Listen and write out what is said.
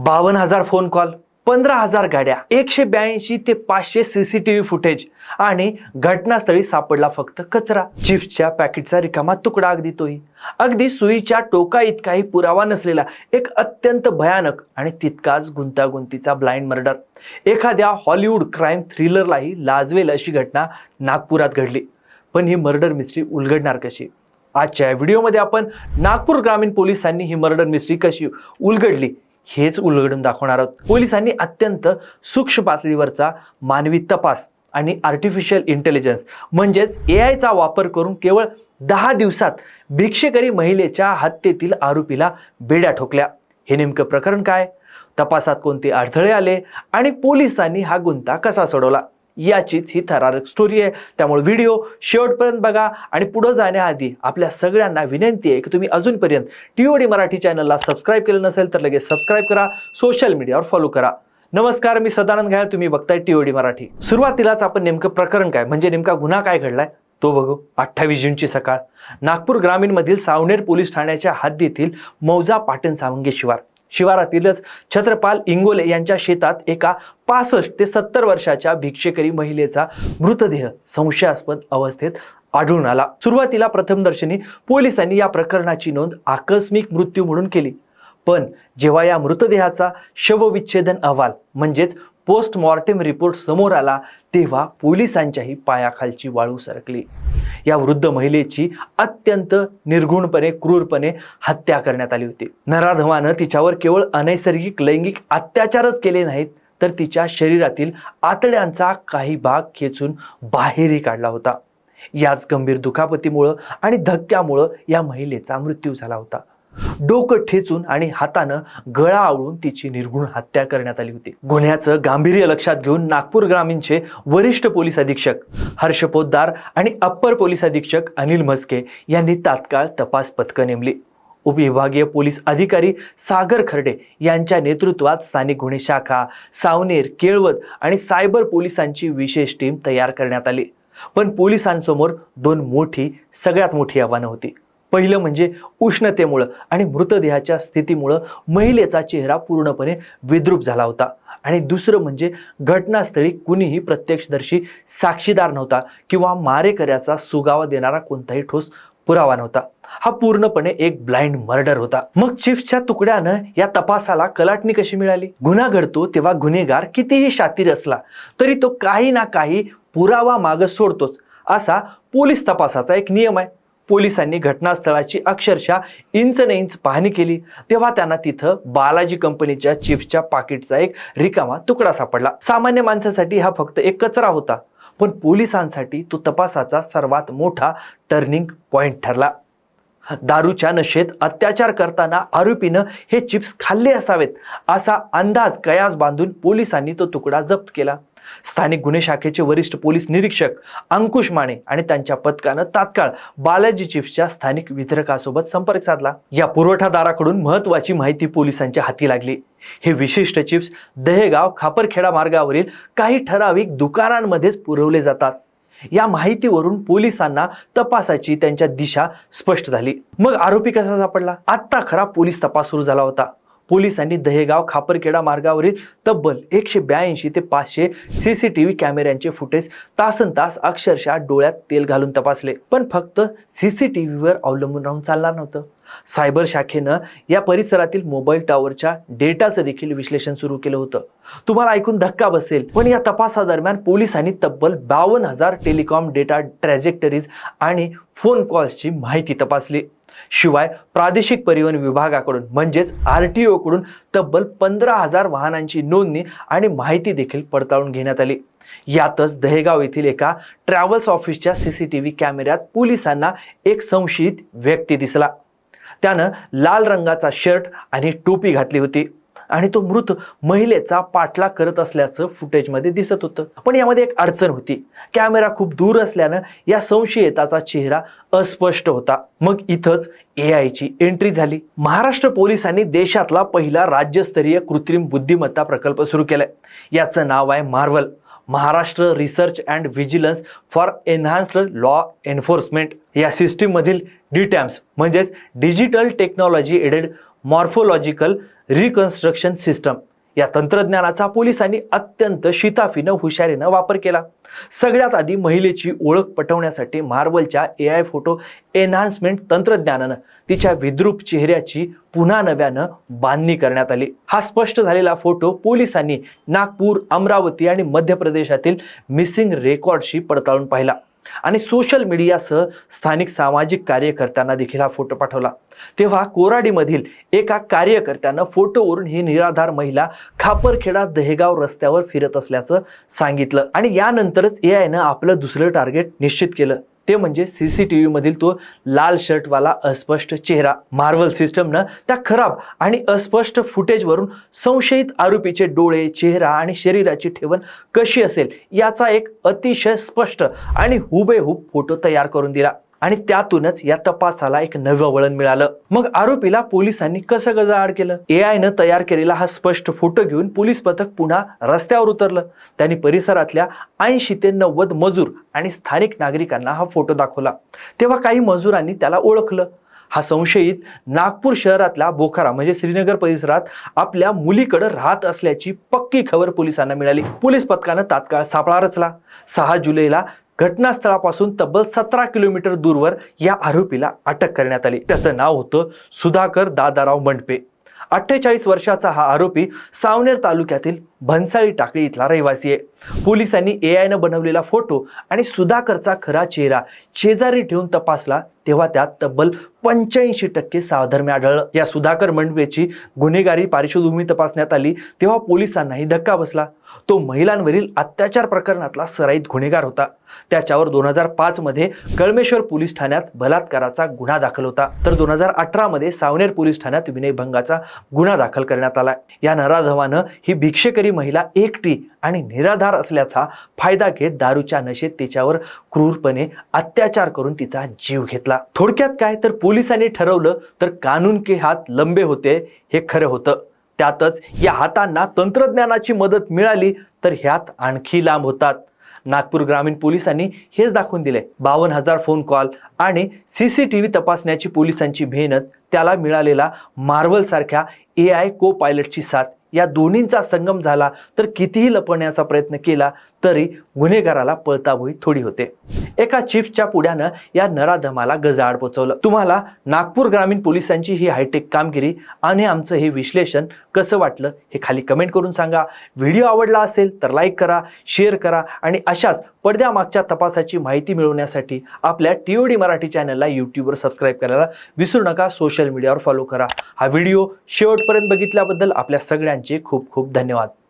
52,000 phone call, 15,000 गाड्या, 182 ते 500 CCTV footage आणि घटनास्थळी सापडला फक्त कचरा. चिप्सच्या पॅकेटचा रिकामा तुकडा, अगदी सुईच्या टोका इतकाही पुरावा नसलेला एक अत्यंत भयानक आणि तितकाच गुंतागुंतीचा ब्लाइंड मर्डर. एखाद्या हॉलिवूड क्राईम थ्रिलरलाही लाजवेल अशी घटना नागपुरात घडली. पण ही मर्डर मिस्ट्री उलगडणार कशी? आजच्या व्हिडिओमध्ये आपण नागपूर ग्रामीण पोलिसांनी ही मर्डर मिस्ट्री कशी उलगडली हेच उलगडून दाखवणार आहोत. पोलिसांनी अत्यंत सूक्ष्म पातळीवरचा मानवी तपास आणि आर्टिफिशियल इंटेलिजन्स म्हणजेच AI चा वापर करून केवळ 10 दिवसात भिक्षेकरी महिलेच्या हत्येतील आरोपीला बेड्या ठोकल्या. हे नेमकं प्रकरण काय, तपासात कोणते अडथळे आले आणि पोलिसांनी हा गुंता कसा सोडवला, याचीच ही थरारक स्टोरी आहे. त्यामुळे व्हिडिओ शेवटपर्यंत बघा. आणि पुढे जाण्याआधी आपल्या सगळ्यांना विनंती आहे की तुम्ही अजूनपर्यंत TOD मराठी चॅनलला सबस्क्राईब केलं नसेल तर लगेच सबस्क्राईब करा, सोशल मीडियावर फॉलो करा. नमस्कार, मी सदानंद घायल, तुम्ही बघताय TOD मराठी. सुरुवातीलाच आपण नेमकं प्रकरण काय म्हणजे नेमका गुन्हा काय घडलाय तो बघू. 28 जूनची सकाळ, नागपूर ग्रामीण मधील सावनेर पोलीस ठाण्याच्या हद्दीतील मौजा पाटण सावंगे शिवारातीलच छत्रपाल इंगोले यांच्या शेतात एका 65 ते 70 वर्षाच्या भिक्षेकरी महिलेचा मृतदेह संशयास्पद अवस्थेत आढळून आला. सुरुवातीला प्रथमदर्शनी पोलिसांनी या प्रकरणाची नोंद आकस्मिक मृत्यू म्हणून केली. पण जेव्हा या मृतदेहाचा शवविच्छेदन अहवाल म्हणजेच पोस्टमॉर्टेम रिपोर्ट समोर आला तेव्हा पोलिसांच्याही पायाखालची वाळू सरकली. या वृद्ध महिलेची अत्यंत निर्घृणपणे क्रूरपणे हत्या करण्यात आली होती. नराधमानं तिच्यावर केवळ अनैसर्गिक लैंगिक अत्याचारच केले नाहीत तर तिच्या शरीरातील आतड्यांचा काही भाग खेचून बाहेरही काढला होता. याच गंभीर दुखापतीमुळे आणि धक्क्यामुळे या महिलेचा मृत्यू झाला होता. डोकं ठेचून आणि हातानं गळा आवळून तिची निर्घृण हत्या करण्यात आली होती. गुन्ह्याचं गांभीर्य लक्षात घेऊन नागपूर ग्रामीणचे वरिष्ठ पोलीस अधीक्षक हर्ष पोद्दार आणि अप्पर पोलीस अधीक्षक अनिल म्हस्के यांनी तात्काळ तपास पथकं नेमली. उपविभागीय पोलीस अधिकारी सागर खर्डे यांच्या नेतृत्वात स्थानिक गुन्हे शाखा, सावनेर, केळवद आणि सायबर पोलिसांची विशेष टीम तयार करण्यात आली. पण पोलिसांसमोर सगळ्यात मोठी आव्हानं होती. पहिलं म्हणजे उष्णतेमुळे आणि मृतदेहाच्या स्थितीमुळे महिलेचा चेहरा पूर्णपणे विद्रूप झाला होता. आणि दुसरं म्हणजे घटनास्थळी कुणीही प्रत्यक्षदर्शी साक्षीदार नव्हता किंवा मारेकऱ्याचा सुगावा देणारा कोणताही ठोस पुरावा नव्हता. हा पूर्णपणे एक ब्लाइंड मर्डर होता. मग चिप्सच्या तुकड्यानं या तपासाला कलाटणी कशी मिळाली? गुन्हा घडतो तेव्हा गुन्हेगार कितीही शातीर असला तरी तो काही ना काही पुरावा मागे सोडतोच, असा पोलीस तपासाचा एक नियम आहे. पोलिसांनी घटनास्थळाची अक्षरशः इंच न इंच पाहणी केली तेव्हा त्यांना तिथं बालाजी कंपनीच्या चिप्सच्या पाकिटचा एक रिकामा तुकडा सापडला. सामान्य माणसासाठी हा फक्त एक कचरा होता, पण पोलिसांसाठी तो तपासाचा सर्वात मोठा टर्निंग पॉइंट ठरला. दारूच्या नशेत अत्याचार करताना आरोपीनं हे चिप्स खाल्ले असावेत असा अंदाज कयास बांधून पोलिसांनी तो तुकडा जप्त केला. स्थानिक गुन्हे शाखेचे वरिष्ठ पोलीस निरीक्षक अंकुश माने आणि त्यांच्या पथकानं तात्काळ बालाजी चिप्सच्या स्थानिक वितरकासोबत संपर्क साधला. या पुरवठादाराकडून महत्वाची माहिती पोलिसांच्या हाती लागली. हे विशिष्ट चिप्स दहेगाव खापरखेडा मार्गावरील काही ठराविक दुकानांमध्येच पुरवले जातात. या माहितीवरून पोलिसांना तपासाची त्यांच्या दिशा स्पष्ट झाली. मग आरोपी कसा सापडला? आत्ता खरा पोलीस तपास सुरू झाला होता. पोलिसांनी दहेगाव खापरखेडा मार्गावरील तब्बल 182 ते 500 CCTV कॅमेऱ्यांचे फुटेज तासनतास अक्षरशः डोळ्यात तेल घालून तपासले. पण फक्त CCTVवर अवलंबून राहून चालणार नव्हतं. सायबर शाखेनं या परिसरातील मोबाईल टॉवरच्या डेटाचं देखील विश्लेषण सुरू केलं होतं. तुम्हाला ऐकून धक्का बसेल, पण या तपासादरम्यान पोलिसांनी तब्बल 52,000 टेलिकॉम डेटा ट्रॅजेक्टरीज आणि फोन कॉल्सची माहिती तपासली. शिवाय प्रादेशिक परिवहन विभागाकडून म्हणजेच RTO कडून तब्बल 15,000 वाहनांची नोंदणी आणि माहिती देखील पडताळून घेण्यात आली. यातच दहेगाव येथील एका ट्रॅव्हल्स ऑफिसच्या CCTV कॅमेऱ्यात पोलिसांना एक संशयित व्यक्ती दिसला. त्यानं लाल रंगाचा शर्ट आणि टोपी घातली होती आणि तो मृत महिलेचा पाठलाग करत असल्याचं फुटेजमध्ये दिसत होतं. पण यामध्ये एक अडचण होती. कॅमेरा खूप दूर असल्यानं या संशयिताचा चेहरा अस्पष्ट होता. मग इथंच AI ची एंट्री झाली. महाराष्ट्र पोलिसांनी देशातला पहिला राज्यस्तरीय कृत्रिम बुद्धिमत्ता प्रकल्प सुरू केलाय. याचं नाव आहे Marvel, Maharashtra research and vigilance for enhanced law enforcement. या सिस्टीम मधील DTAMS म्हणजेच digital technology aided morphological reconstruction system या तंत्रज्ञानाचा पोलिसांनी अत्यंत शिताफीनं हुशारीनं वापर केला. सगळ्यात आधी महिलेची ओळख पटवण्यासाठी मार्वलच्या AI फोटो एनहान्समेंट तंत्रज्ञानानं तिच्या विद्रूप चेहऱ्याची पुन्हा नव्यानं बांधणी करण्यात आली. हा स्पष्ट झालेला फोटो पोलिसांनी नागपूर, अमरावती आणि मध्य प्रदेशातील मिसिंग रेकॉर्डशी पडताळून पाहिला आणि सोशल मीडियासह स्थानिक सामाजिक कार्यकर्त्यांना देखील हा फोटो पाठवला. तेव्हा कोराडीमधील एका कार्यकर्त्यानं फोटोवरून ही निराधार महिला खापरखेडा दहेगाव रस्त्यावर फिरत असल्याचं सांगितलं आणि यानंतरच AIनं आपलं दुसरं टार्गेट निश्चित केलं. ते म्हणजे CCTV मधील तो लाल शर्टवाला अस्पष्ट चेहरा. मार्वल सिस्टमनं त्या खराब आणि अस्पष्ट फुटेजवरून संशयित आरोपीचे डोळे, चेहरा आणि शरीराची ठेवण कशी असेल याचा एक अतिशय स्पष्ट आणि हुबेहूब फोटो तयार करून दिला आणि त्यातूनच या तपासाला एक नवं वळण मिळालं. मग आरोपीला पोलिसांनी कसं गजाआड केलं? AIनं तयार केलेला हा स्पष्ट फोटो घेऊन पोलीस पथक पुन्हा रस्त्यावर उतरलं. त्यांनी परिसरातल्या 80 ते 90 मजूर आणि स्थानिक नागरिकांना हा फोटो दाखवला. तेव्हा काही मजुरांनी त्याला ओळखलं. हा संशयित नागपूर शहरातल्या बोखारा म्हणजे श्रीनगर परिसरात आपल्या मुलीकडे राहत असल्याची पक्की खबर पोलिसांना मिळाली. पोलीस पथकानं तात्काळ सापळा रचला. 6 जुलैला घटनास्थळापासून तब्बल 17 किलोमीटर दूरवर या आरोपीला अटक करण्यात आली. त्याचं नाव होतं सुधाकर दादाराव मंडपे. 48 वर्षाचा हा आरोपी सावनेर तालुक्यातील भन्साळी टाकळी इथला रहिवासी आहे. पोलिसांनी AIनं बनवलेला फोटो आणि सुधाकरचा खरा चेहरा शेजारी ठेवून तपासला तेव्हा त्यात तब्बल 85% साधर्म्य आढळलं. या सुधाकर मंडपेची गुन्हेगारी पार्श्वभूमी तपासण्यात आली तेव्हा पोलिसांनाही धक्का बसला. तो महिलांवरील अत्याचार प्रकरणातला सराईत गुन्हेगार होता. त्याच्यावर 2005 मध्ये कळमेश्वर पोलीस ठाण्यात बलात्काराचा गुन्हा दाखल होता, तर 2018 मध्ये सावनेर पोलीस ठाण्यात विनयभंगाचा गुन्हा दाखल करण्यात आला. या नराधमानं ही भिक्षेकरी महिला एकटी आणि निराधार असल्याचा फायदा घेत दारूच्या नशेत तिच्यावर क्रूरपणे अत्याचार करून तिचा जीव घेतला. थोडक्यात काय तर पोलिसांनी ठरवलं तर कानून के हात लंबे होते हे खरं होतं. त्यातच या हातांना तंत्रज्ञानाची मदत मिळाली तर ह्यात आणखी लांब होतात. नागपूर ग्रामीण पोलिसांनी हेच दाखवून दिले. 52,000 फोन कॉल आणि CCTV तपासण्याची पोलिसांची मेहनत, त्याला मिळालेला मार्वल सारख्या AI को पायलटची साथ, या दोन्हींचा संगम झाला तर कितीही लपवण्याचा प्रयत्न केला तरी गुन्हेगाराला पळताभुई थोडी होते. एका चिप्सच्या पुढ्यानं या नराधमाला गजाआड पोचवलं. तुम्हाला नागपूर ग्रामीण पोलिसांची ही हायटेक कामगिरी आणि आमचं हे विश्लेषण कसं वाटलं हे खाली कमेंट करून सांगा. व्हिडिओ आवडला असेल तर लाईक करा, शेअर करा आणि अशाच पडद्यामागच्या तपासाची माहिती मिळवण्यासाठी आपल्या TOD मराठी चॅनलला YouTubeवर सबस्क्राईब करायला विसरू नका. सोशल मीडियावर फॉलो करा. हा व्हिडिओ शेवटपर्यंत बघितल्याबद्दल आपल्या सगळ्यांचे खूप खूप धन्यवाद.